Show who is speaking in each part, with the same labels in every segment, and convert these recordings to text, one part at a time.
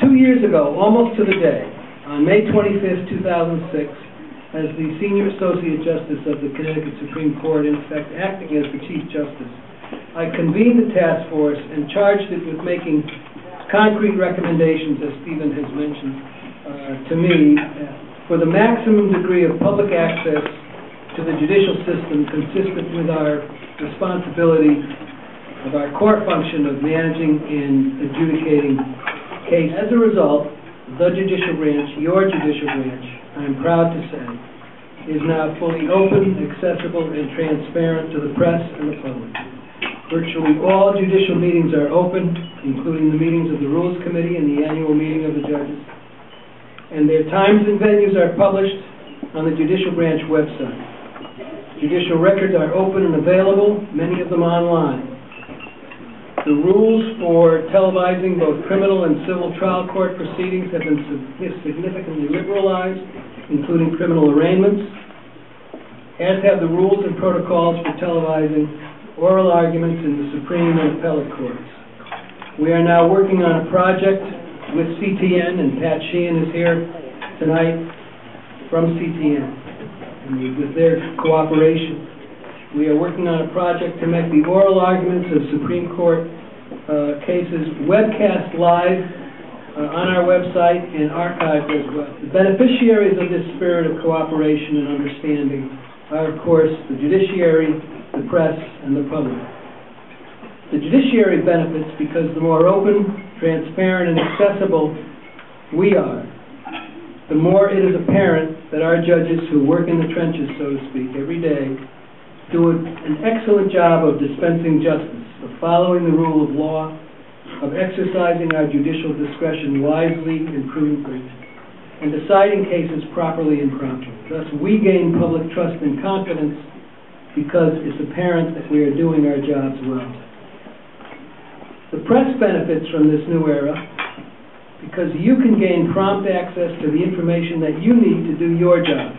Speaker 1: 2 years ago, almost to the day, on May 25th, 2006, as the Senior Associate Justice of the Connecticut Supreme Court, in effect acting as the Chief Justice, I convened the task force and charged it with making concrete recommendations, as Stephen has mentioned, to me, for the maximum degree of public access to the judicial system consistent with our responsibility of our core function of managing and adjudicating cases. As a result, the judicial branch, your judicial branch, I am proud to say, is now fully open, accessible, and transparent to the press and the public. Virtually all judicial meetings are open, including the meetings of the Rules Committee and the annual meeting of the judges. And their times and venues are published on the Judicial Branch website. Judicial records are open and available, many of them online. The rules for televising both criminal and civil trial court proceedings have been significantly liberalized, including criminal arraignments, as have the rules and protocols for televising oral arguments in the Supreme and Appellate Courts. We are now working on a project with CTN, and Pat Sheehan is here tonight from CTN, and with their cooperation. We are working on a project to make the oral arguments of Supreme Court cases webcast live on our website and archived as well. The beneficiaries of this spirit of cooperation and understanding are, of course, the judiciary, the press, and the public. The judiciary benefits because the more open, transparent, and accessible we are, the more it is apparent that our judges who work in the trenches, so to speak, every day, do an excellent job of dispensing justice, of following the rule of law, of exercising our judicial discretion wisely and prudently, and deciding cases properly and promptly. Thus, we gain public trust and confidence because it's apparent that we are doing our jobs well. The press benefits from this new era because you can gain prompt access to the information that you need to do your job,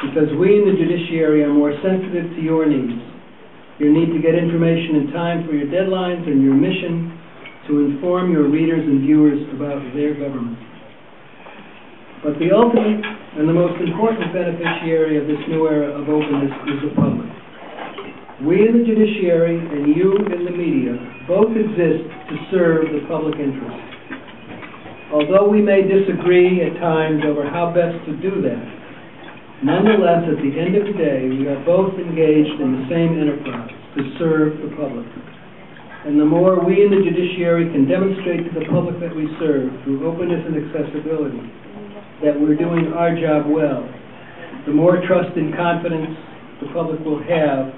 Speaker 1: because we in the judiciary are more sensitive to your needs, your need to get information in time for your deadlines, and your mission to inform your readers and viewers about their government. But the ultimate and the most important beneficiary of this new era of openness is the public. We in the judiciary and you in the media both exist to serve the public interest. Although we may disagree at times over how best to do that, nonetheless, at the end of the day, we are both engaged in the same enterprise, to serve the public. And the more we in the judiciary can demonstrate to the public that we serve, through openness and accessibility, that we're doing our job well, the more trust and confidence the public will have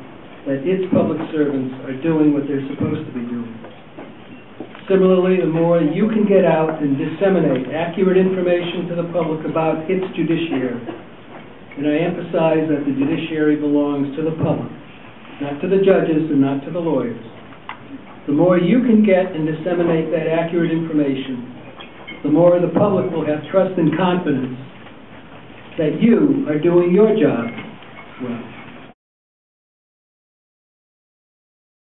Speaker 1: that its public servants are doing what they're supposed to be doing. Similarly, the more you can get out and disseminate accurate information to the public about its judiciary. And I emphasize that the judiciary belongs to the public, not to the judges and not to the lawyers. The more you can get and disseminate that accurate information, the more the public will have trust and confidence that you are doing your job well.